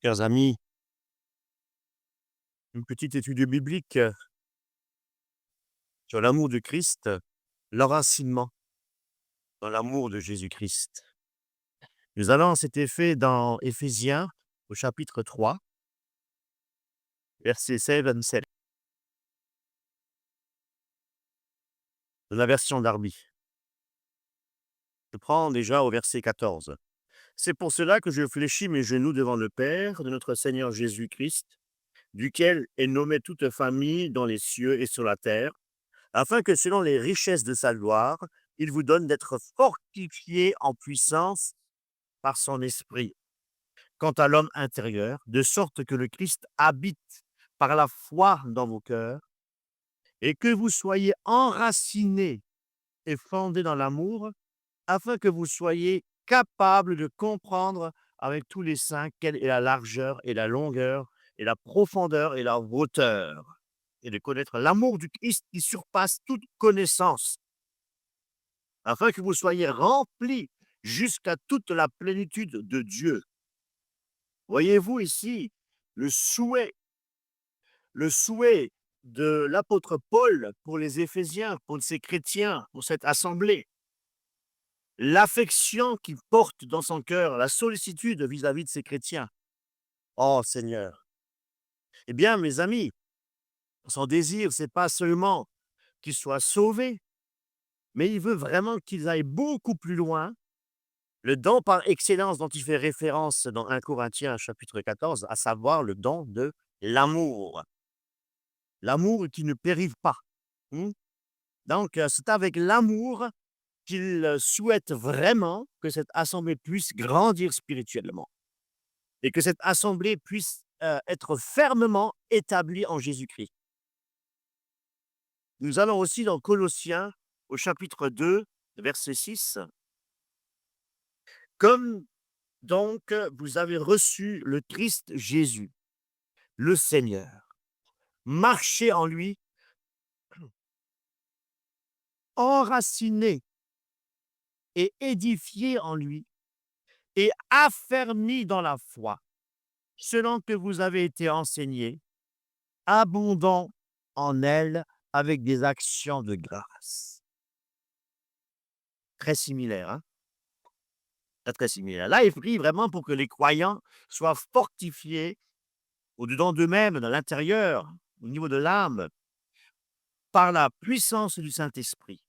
Chers amis, une petite étude biblique sur l'amour de Christ, l'enracinement dans l'amour de Jésus-Christ. Nous allons en cet effet dans Éphésiens au chapitre 3, verset 7, de la version Darby. Je prends déjà au verset 14. C'est pour cela que je fléchis mes genoux devant le Père de notre Seigneur Jésus-Christ, duquel est nommée toute famille dans les cieux et sur la terre, afin que selon les richesses de sa gloire, il vous donne d'être fortifiés en puissance par son esprit, quant à l'homme intérieur, de sorte que le Christ habite par la foi dans vos cœurs, et que vous soyez enracinés et fondés dans l'amour, afin que vous soyez capables de comprendre avec tous les saints quelle est la largeur et la longueur et la profondeur et la hauteur, et de connaître l'amour du Christ qui surpasse toute connaissance, afin que vous soyez remplis jusqu'à toute la plénitude de Dieu. Voyez-vous ici le souhait, le souhait de l'apôtre Paul pour les Éphésiens, pour ces chrétiens, pour cette assemblée, l'affection qu'il porte dans son cœur, la sollicitude vis-à-vis de ces chrétiens. Oh Seigneur! Eh bien, mes amis, son désir, c'est pas seulement qu'ils soient sauvés, mais il veut vraiment qu'ils aillent beaucoup plus loin. Le don par excellence dont il fait référence dans 1 Corinthiens chapitre 14, à savoir le don de l'amour. L'amour qui ne périve pas. Mmh. Donc, c'est avec l'amour qu'il, souhaite vraiment que cette assemblée puisse grandir spirituellement et que cette assemblée puisse, être fermement établie en Jésus-Christ. Nous allons aussi dans Colossiens au chapitre 2, verset 6. Comme donc vous avez reçu le Christ Jésus, le Seigneur, marchez en lui, enracinés et édifiés en lui et affermis dans la foi, selon que vous avez été enseigné, abondant en elle avec des actions de grâce. Très similaire, hein? Très, très similaire. Là, il prie vraiment pour que les croyants soient fortifiés au-dedans d'eux-mêmes, dans l'intérieur, au niveau de l'âme, par la puissance du Saint-Esprit.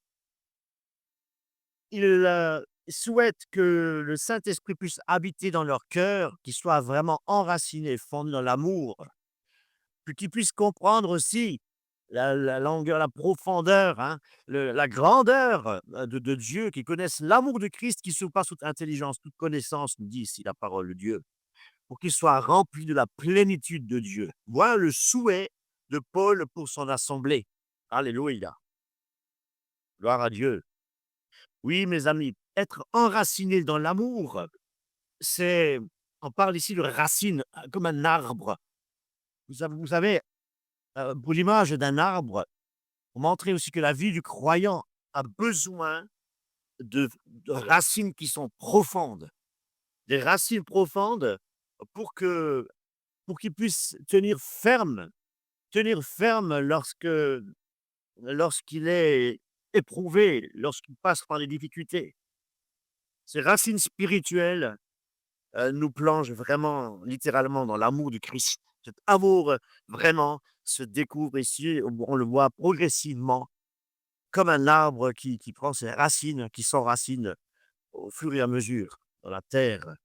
Il souhaite que le Saint-Esprit puisse habiter dans leur cœur, qu'ils soient vraiment enracinés, fondés dans l'amour, puis qu'ils puissent comprendre aussi la longueur, la profondeur, hein, la grandeur de Dieu, qu'ils connaissent l'amour de Christ qui surpasse toute intelligence, toute connaissance, nous dit ici la parole de Dieu, pour qu'ils soient remplis de la plénitude de Dieu. Voilà le souhait de Paul pour son assemblée. Alléluia. Gloire à Dieu. Oui, mes amis, être enraciné dans l'amour, c'est, on parle ici de racine, comme un arbre. Vous savez, pour l'image d'un arbre, pour montrer aussi que la vie du croyant a besoin de racines qui sont profondes. Des racines profondes pour que pour qu'il puisse tenir ferme lorsqu'il est éprouvé, lorsqu'il passe par les difficultés. Ces racines spirituelles, nous plongent vraiment, littéralement dans l'amour du Christ. Cet amour, vraiment se découvre ici, on le voit progressivement comme un arbre qui prend ses racines, qui s'enracine au fur et à mesure dans la terre.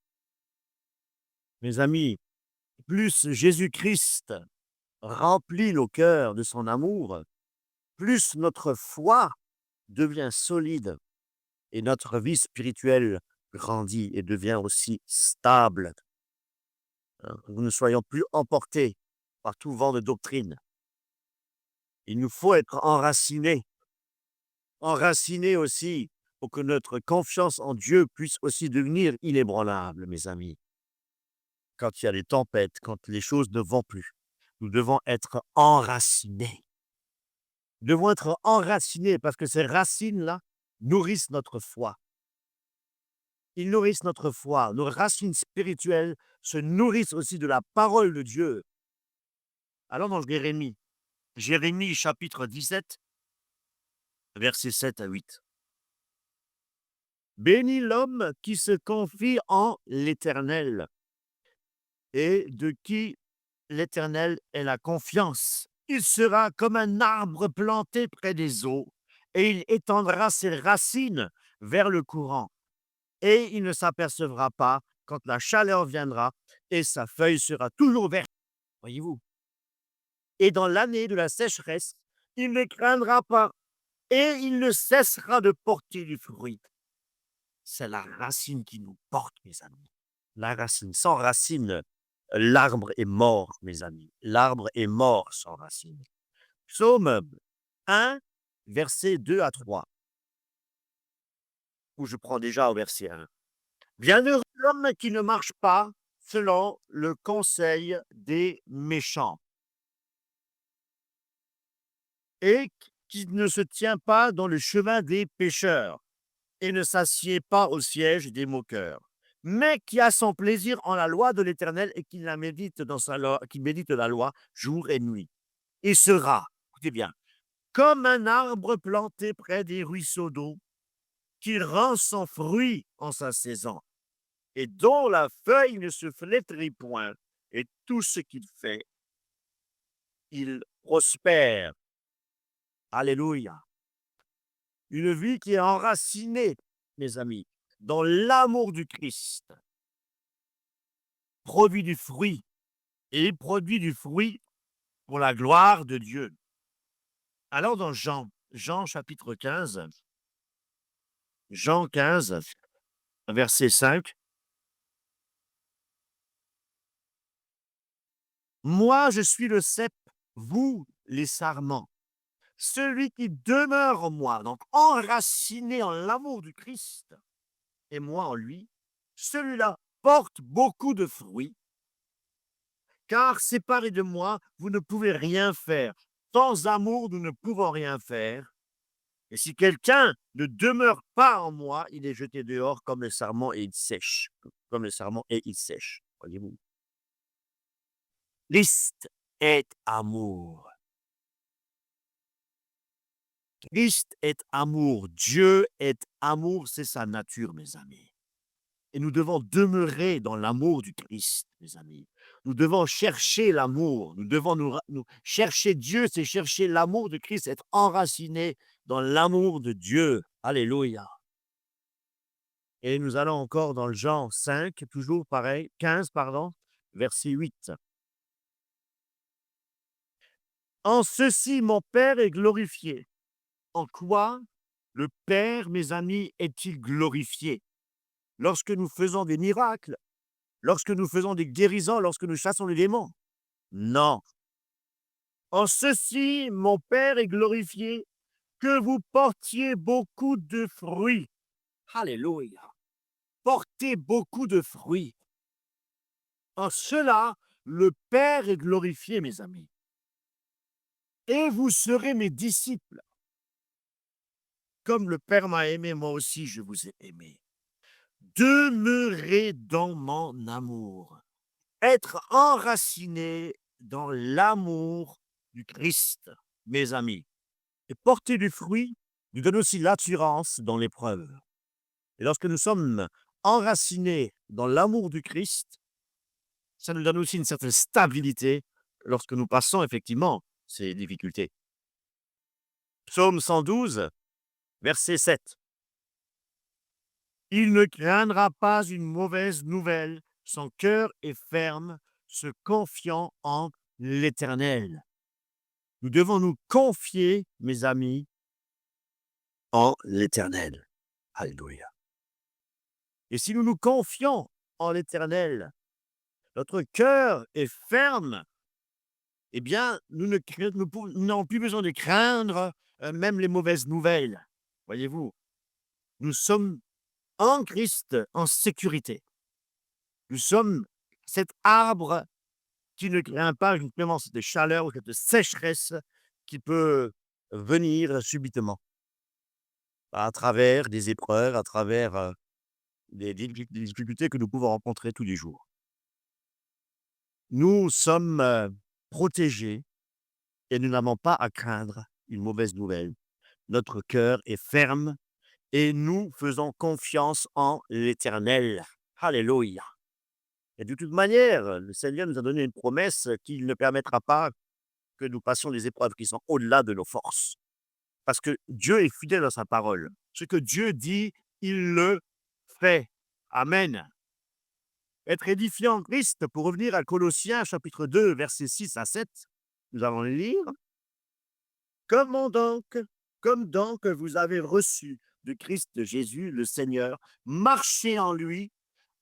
Mes amis, plus Jésus-Christ remplit nos cœurs de son amour, plus notre foi devient solide et notre vie spirituelle grandit et devient aussi stable, hein, que nous ne soyons plus emportés par tout vent de doctrine. Il nous faut être enracinés aussi pour que notre confiance en Dieu puisse aussi devenir inébranlable, mes amis. Quand il y a des tempêtes, quand les choses ne vont plus, nous devons être enracinés. Nous devons être enracinés parce que ces racines-là nourrissent notre foi. Ils nourrissent notre foi. Nos racines spirituelles se nourrissent aussi de la parole de Dieu. Alors dans Jérémie chapitre 17, versets 7 à 8. Béni l'homme qui se confie en l'Éternel et de qui l'Éternel est la confiance. Il sera comme un arbre planté près des eaux et il étendra ses racines vers le courant. Et il ne s'apercevra pas quand la chaleur viendra et sa feuille sera toujours verte. Voyez-vous? Et dans l'année de la sécheresse, il ne craindra pas et il ne cessera de porter du fruit. C'est la racine qui nous porte, mes amis. La racine. Sans racine, l'arbre est mort, mes amis. L'arbre est mort sans racine. Psaume 1, versets 2 à 3, où je prends déjà au verset 1. Bienheureux l'homme qui ne marche pas selon le conseil des méchants et qui ne se tient pas dans le chemin des pécheurs et ne s'assied pas au siège des moqueurs, mais qui a son plaisir en la loi de l'Éternel et qui la médite dans sa loi, qui médite la loi jour et nuit. Il sera, écoutez bien, comme un arbre planté près des ruisseaux d'eau, qui rend son fruit en sa saison, et dont la feuille ne se flétrit point, et tout ce qu'il fait, il prospère. Alléluia. Une vie qui est enracinée, mes amis, dans l'amour du Christ, produit du fruit, et produit du fruit pour la gloire de Dieu. Alors dans Jean chapitre 15, Jean 15, verset 5, moi je suis le cep, vous les sarments. Celui qui demeure en moi, donc enraciné en l'amour du Christ, et moi en lui, celui-là porte beaucoup de fruits, car séparé de moi, vous ne pouvez rien faire. Sans amour, nous ne pouvons rien faire. Et si quelqu'un ne demeure pas en moi, il est jeté dehors comme le sarment et il sèche. Comme le sarment et il sèche. Voyez-vous. Christ est amour. Christ est amour. Dieu est amour. C'est sa nature, mes amis. Et nous devons demeurer dans l'amour du Christ, mes amis. Nous devons chercher l'amour. Nous devons nous chercher Dieu, c'est chercher l'amour de Christ, être enraciné dans l'amour de Dieu. Alléluia. Et nous allons encore dans le Jean 5, toujours pareil, 15, pardon, verset 8. En ceci, mon Père est glorifié. En quoi le Père, mes amis, est-il glorifié? Lorsque nous faisons des miracles, lorsque nous faisons des guérisons, lorsque nous chassons les démons? Non. En ceci, mon Père est glorifié, que vous portiez beaucoup de fruits. Alléluia. Portez beaucoup de fruits. En cela, le Père est glorifié, mes amis. Et vous serez mes disciples. Comme le Père m'a aimé, moi aussi je vous ai aimé. Demeurez dans mon amour. Être enraciné dans l'amour du Christ, mes amis. Et porter du fruit nous donne aussi l'assurance dans l'épreuve. Et lorsque nous sommes enracinés dans l'amour du Christ, ça nous donne aussi une certaine stabilité lorsque nous passons effectivement ces difficultés. Psaume 112, verset 7. Il ne craindra pas une mauvaise nouvelle, son cœur est ferme, se confiant en l'Éternel. Nous devons nous confier, mes amis, en l'Éternel. Alléluia. Et si nous nous confions en l'Éternel, notre cœur est ferme, eh bien, nous n'avons plus besoin de craindre même les mauvaises nouvelles. Voyez-vous, nous sommes en Christ en sécurité. Nous sommes cet arbre qui ne craint pas justement cette chaleur ou cette sécheresse qui peut venir subitement à travers des épreuves, à travers des difficultés que nous pouvons rencontrer tous les jours. Nous sommes, protégés et nous n'avons pas à craindre une mauvaise nouvelle. Notre cœur est ferme et nous faisons confiance en l'Éternel. Alléluia. Et de toute manière, le Seigneur nous a donné une promesse qu'il ne permettra pas que nous passions des épreuves qui sont au-delà de nos forces. Parce que Dieu est fidèle à sa parole. Ce que Dieu dit, il le fait. Amen. Être édifié en Christ, pour revenir à Colossiens chapitre 2, versets 6 à 7, nous allons les lire. Comment donc, comme donc vous avez reçu de Christ Jésus, le Seigneur, marchez en lui,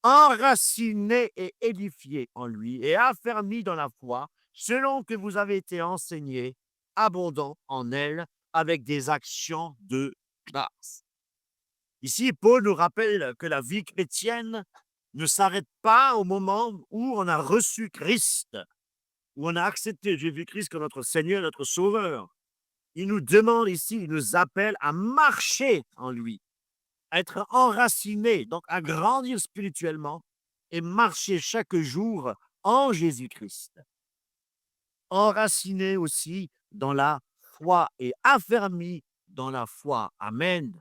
enracinés et édifiés en lui, et affermis dans la foi, selon que vous avez été enseigné, abondant en elle, avec des actions de grâce. Ici, Paul nous rappelle que la vie chrétienne ne s'arrête pas au moment où on a reçu Christ, où on a accepté Jésus-Christ comme notre Seigneur, notre Sauveur. Il nous demande ici, il nous appelle à marcher en lui, à être enraciné, donc à grandir spirituellement et marcher chaque jour en Jésus-Christ. Enraciné aussi dans la foi et affermi dans la foi. Amen.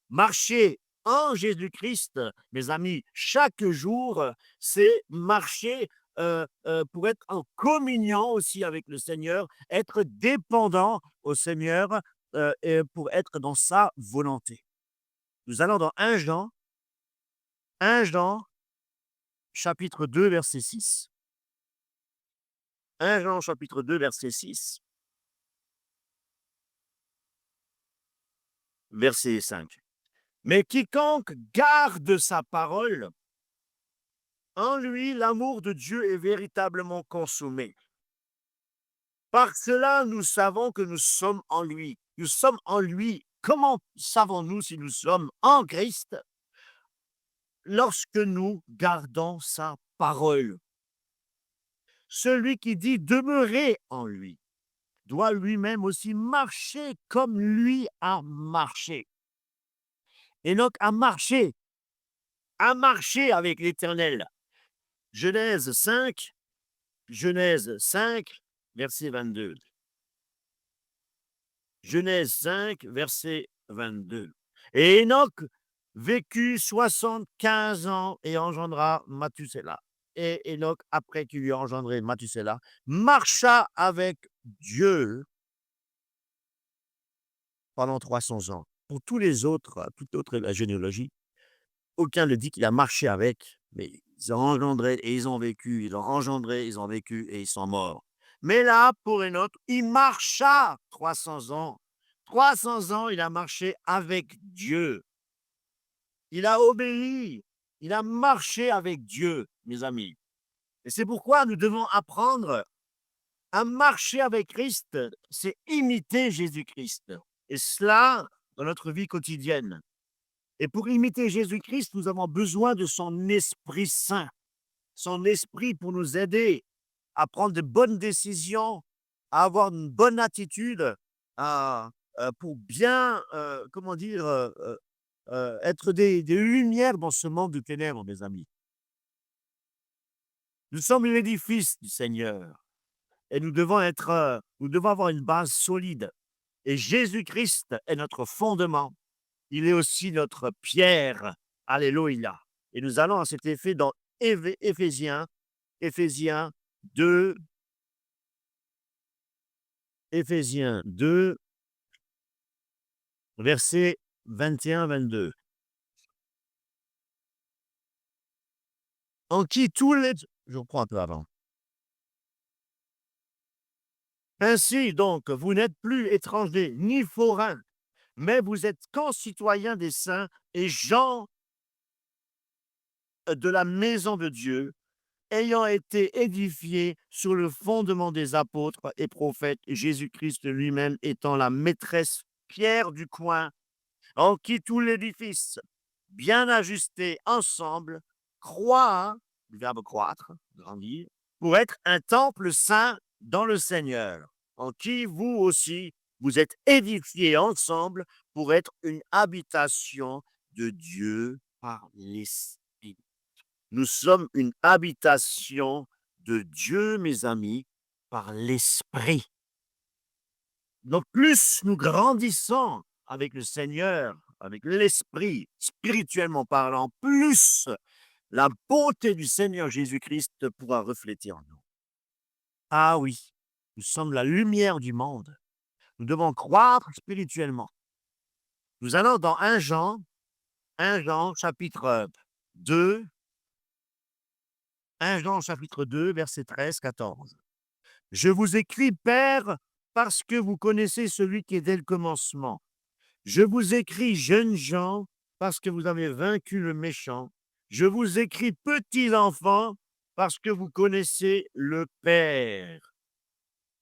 Marcher en Jésus-Christ, mes amis, chaque jour, c'est marcher pour être en communion aussi avec le Seigneur, être dépendant au Seigneur et pour être dans sa volonté. Nous allons dans 1 Jean, chapitre 2, verset 6. 1 Jean, chapitre 2, verset 6, verset 5. Mais quiconque garde sa parole, en lui, l'amour de Dieu est véritablement consommé. Par cela, nous savons que nous sommes en lui. Nous sommes en lui. Comment savons-nous si nous sommes en Christ? Lorsque nous gardons sa parole. Celui qui dit demeurer en lui doit lui-même aussi marcher comme lui a marché. Enoch a marché avec l'Éternel. Genèse 5, verset 22. Genèse 5, verset 22. Et Enoch vécut 75 ans et engendra Mathusélah. Et Enoch, après qu'il lui a engendré Mathusélah, marcha avec Dieu pendant 300 ans. Pour tous les autres, toute autre la généalogie, aucun ne dit qu'il a marché avec, mais ils ont engendré et ils ont vécu, ils ont engendré, ils ont vécu et ils sont morts. Mais là, pour Enoch, il marcha 300 ans. 300 ans, il a marché avec Dieu. Il a obéi. Il a marché avec Dieu, mes amis. Et c'est pourquoi nous devons apprendre à marcher avec Christ. C'est imiter Jésus-Christ. Et cela dans notre vie quotidienne. Et pour imiter Jésus-Christ, nous avons besoin de son Esprit Saint. Son esprit pour nous aider à prendre de bonnes décisions, à avoir une bonne attitude, pour bien, comment dire, être des lumières dans ce monde de ténèbres, mes amis. Nous sommes l'édifice du Seigneur et nous devons avoir une base solide. Et Jésus-Christ est notre fondement. Il est aussi notre pierre. Alléluia. Et nous allons à cet effet dans Éphésiens 2, versets 21-22. En qui tous les... Je reprends un peu avant. Ainsi donc, vous n'êtes plus étrangers ni forains, mais vous êtes concitoyens des saints et gens de la maison de Dieu, ayant été édifiés sur le fondement des apôtres et prophètes, Jésus-Christ lui-même étant la maîtresse pierre du coin, en qui tout l'édifice, bien ajusté ensemble, croît, le verbe croître, grandir, pour être un temple saint dans le Seigneur, en qui vous aussi, vous êtes édifiés ensemble pour être une habitation de Dieu par l'Esprit. Nous sommes une habitation de Dieu, mes amis, par l'Esprit. Donc plus nous grandissons avec le Seigneur, avec l'Esprit, spirituellement parlant, plus la bonté du Seigneur Jésus-Christ pourra refléter en nous. Ah oui, nous sommes la lumière du monde. Nous devons croître spirituellement. Nous allons dans 1 Jean chapitre 2, 1 Jean chapitre 2, versets 13-14. Je vous écris, Père, parce que vous connaissez celui qui est dès le commencement. Je vous écris, jeunes gens, parce que vous avez vaincu le méchant. Je vous écris, petits enfants, parce que vous connaissez le Père.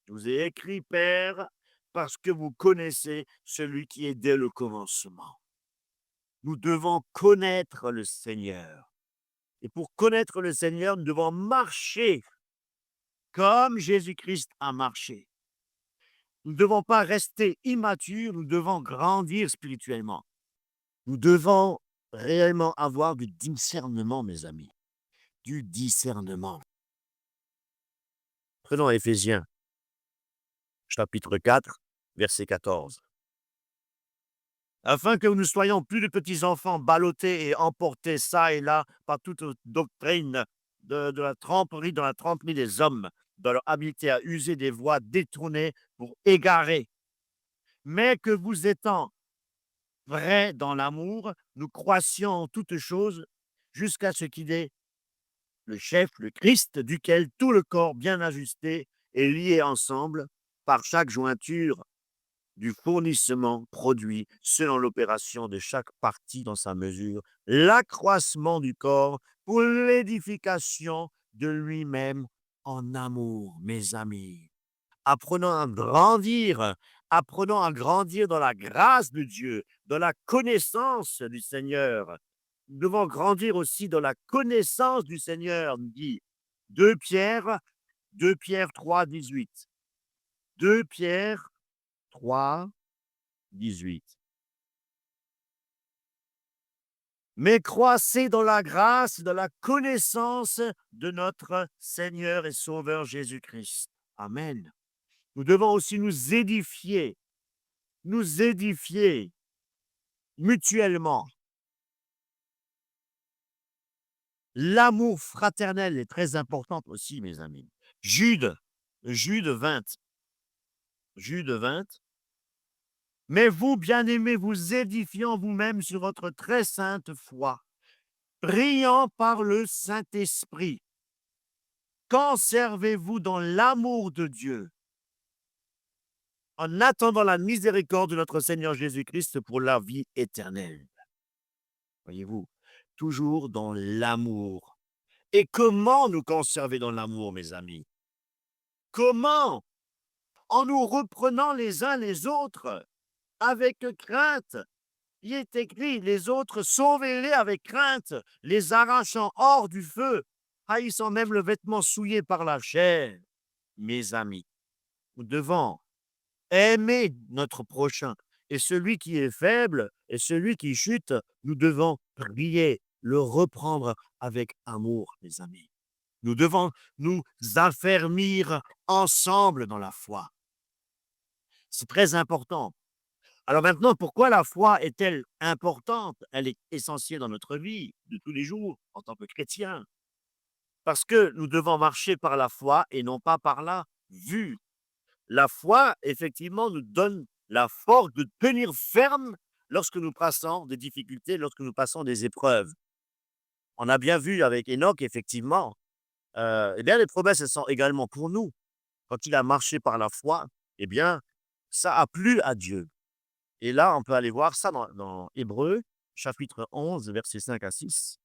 Je vous ai écrit, Père, parce que vous connaissez celui qui est dès le commencement. Nous devons connaître le Seigneur. Et pour connaître le Seigneur, nous devons marcher comme Jésus-Christ a marché. Nous ne devons pas rester immatures, nous devons grandir spirituellement. Nous devons réellement avoir du discernement, mes amis. Du discernement. Prenons Éphésiens, chapitre 4, verset 14. Afin que nous soyons plus de petits enfants ballottés et emportés çà et là par toute doctrine de la tromperie, dans la tromperie des hommes, dans leur habileté à user des voies détournées pour égarer. Mais que vous étant vrais dans l'amour, nous croissions en toutes choses jusqu'à ce qu'il ait le chef, le Christ, duquel tout le corps bien ajusté est lié ensemble par chaque jointure du fournissement produit selon l'opération de chaque partie dans sa mesure, l'accroissement du corps pour l'édification de lui-même en amour, mes amis. Apprenons à grandir dans la grâce de Dieu, dans la connaissance du Seigneur. Nous devons grandir aussi dans la connaissance du Seigneur, nous dit 2 Pierre, 2 Pierre 3, 18. 2 Pierre 3, 18. Mais croissez dans la grâce, dans la connaissance de notre Seigneur et Sauveur Jésus-Christ. Amen. Nous devons aussi nous édifier mutuellement. L'amour fraternel est très important aussi, mes amis. Jude 20. Jude 20. Mais vous, bien-aimés, vous édifiant vous-même sur votre très sainte foi, priant par le Saint-Esprit, conservez-vous dans l'amour de Dieu, en attendant la miséricorde de notre Seigneur Jésus-Christ pour la vie éternelle. Voyez-vous, toujours dans l'amour. Et comment nous conserver dans l'amour, mes amis? Comment? En nous reprenant les uns les autres avec crainte. Il est écrit, les autres, sauvez-les avec crainte, les arrachant hors du feu, haïssant même le vêtement souillé par la chair. Mes amis, nous devons aimer notre prochain. Et celui qui est faible et celui qui chute, nous devons prier, le reprendre avec amour, mes amis. Nous devons nous affermir ensemble dans la foi. C'est très important. Alors maintenant, pourquoi la foi est-elle importante? Elle est essentielle dans notre vie de tous les jours en tant que chrétien. Parce que nous devons marcher par la foi et non pas par la vue. La foi, effectivement, nous donne la force de tenir ferme lorsque nous passons des difficultés, lorsque nous passons des épreuves. On a bien vu avec Enoch, effectivement, eh bien, les promesses, elles sont également pour nous. Quand il a marché par la foi, eh bien, ça a plu à Dieu. Et là, on peut aller voir ça dans Hébreux, chapitre 11, versets 5-6.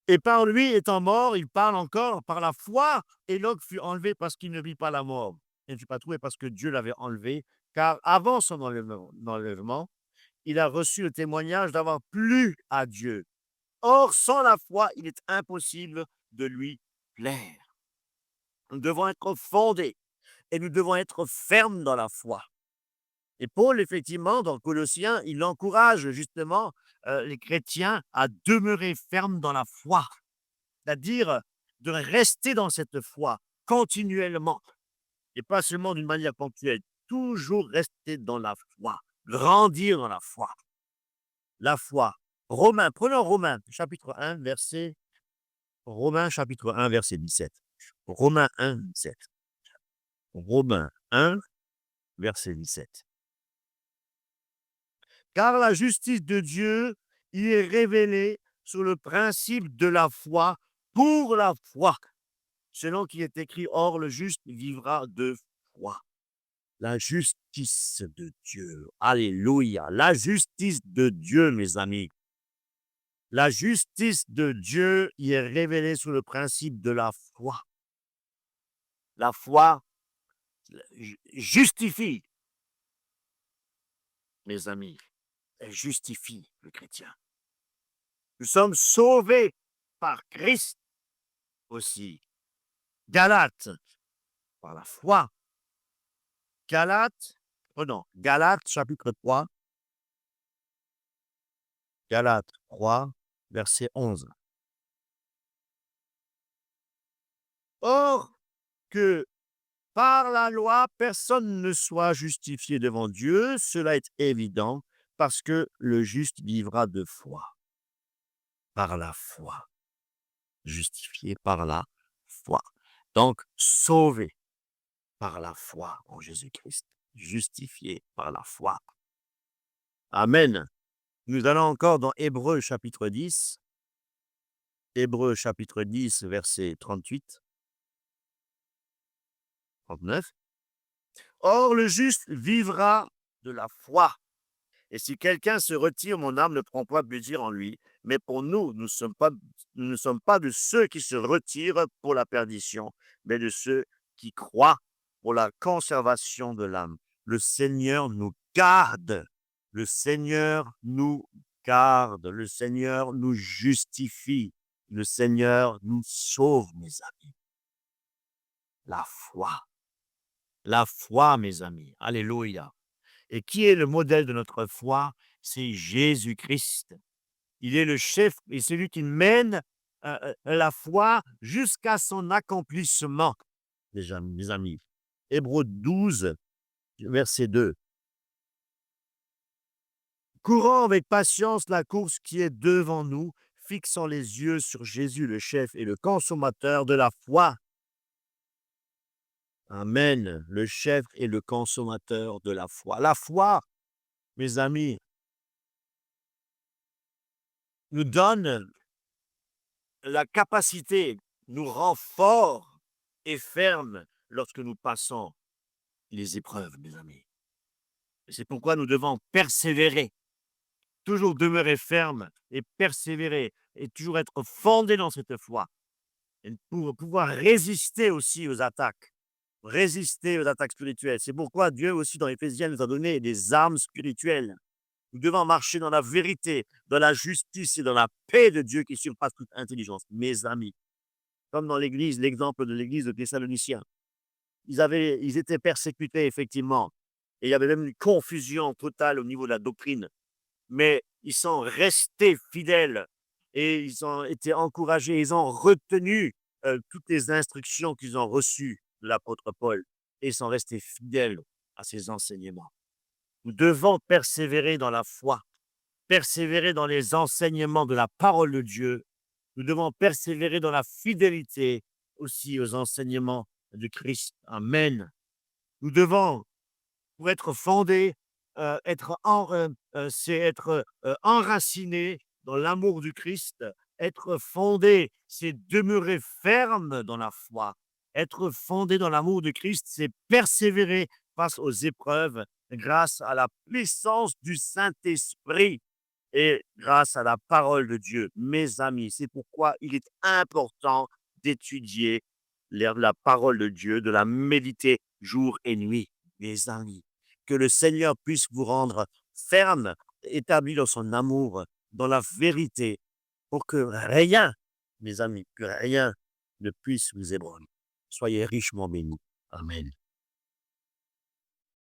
Et par lui étant mort, il parle encore, par la foi, Enoch fut enlevé parce qu'il ne vit pas la mort. Il ne fut pas trouvé parce que Dieu l'avait enlevé, car avant son enlèvement, il a reçu le témoignage d'avoir plu à Dieu. Or, sans la foi, il est impossible de lui plaire. Nous devons être fondés et nous devons être fermes dans la foi. Et Paul, effectivement, dans Colossiens, il encourage justement les chrétiens à demeurer fermes dans la foi, c'est-à-dire de rester dans cette foi continuellement et pas seulement d'une manière ponctuelle. Toujours rester dans la foi, grandir dans la foi. La foi. Prenons Romains chapitre 1, verset 17. Romains 1, 17. Romains 1, verset 17. Car la justice de Dieu y est révélée sur le principe de la foi pour la foi, selon qu'il est écrit, or le juste vivra de foi. La justice de Dieu. Alléluia. La justice de Dieu, mes amis. La justice de Dieu y est révélée sur le principe de la foi. La foi justifie, mes amis. Elle justifie le chrétien. Nous sommes sauvés par Christ aussi. Galates, par la foi. Galates chapitre 3. Galates 3, verset 11. Or, que par la loi, personne ne soit justifié devant Dieu, cela est évident, parce que le juste vivra de foi. Par la foi. Justifié par la foi. Donc, sauvé par la foi en Jésus-Christ. Justifié par la foi. Amen. Nous allons encore dans Hébreux chapitre 10. Hébreux chapitre 10, verset 38. 39. Or, le juste vivra de la foi. Et si quelqu'un se retire, mon âme ne prend pas plaisir en lui. Mais pour nous, nous ne sommes pas de ceux qui se retirent pour la perdition, mais de ceux qui croient pour la conservation de l'âme. Le Seigneur nous garde. Le Seigneur nous garde. Le Seigneur nous justifie. Le Seigneur nous sauve, mes amis. La foi. La foi, mes amis. Alléluia. Et qui est le modèle de notre foi? C'est Jésus-Christ. Il est le chef et celui qui mène la foi jusqu'à son accomplissement, mes amis. Hébreux 12, verset 2. Courons avec patience la course qui est devant nous, fixant les yeux sur Jésus, le chef et le consommateur de la foi. Amen. Le chef et le consommateur de la foi. La foi, mes amis, nous donne la capacité, nous rend forts et fermes lorsque nous passons les épreuves, mes amis. C'est pourquoi nous devons persévérer, toujours demeurer fermes et persévérer et toujours être fondés dans cette foi et pour pouvoir résister aussi aux attaques spirituelles. C'est pourquoi Dieu aussi dans Éphésiens nous a donné des armes spirituelles. Nous devons marcher dans la vérité, dans la justice et dans la paix de Dieu qui surpasse toute intelligence. Mes amis, comme dans l'église, l'exemple de l'église de Thessaloniciens, ils étaient persécutés effectivement et il y avait même une confusion totale au niveau de la doctrine. Mais ils sont restés fidèles et ils ont été encouragés, ils ont retenu toutes les instructions qu'ils ont reçues de l'apôtre Paul et ils sont restés fidèles à ses enseignements. Nous devons persévérer dans la foi, persévérer dans les enseignements de la parole de Dieu. Nous devons persévérer dans la fidélité aussi aux enseignements de Christ. Amen. Nous devons, pour être fondés, c'est être enraciné dans l'amour du Christ. Être fondé, c'est demeurer ferme dans la foi. Être fondé dans l'amour de Christ, c'est persévérer face aux épreuves grâce à la puissance du Saint-Esprit et grâce à la parole de Dieu. Mes amis, c'est pourquoi il est important d'étudier la parole de Dieu, de la méditer jour et nuit, mes amis. Que le Seigneur puisse vous rendre ferme, établi dans son amour, dans la vérité, pour que rien, mes amis, que rien ne puisse vous ébranler. Soyez richement bénis. Amen.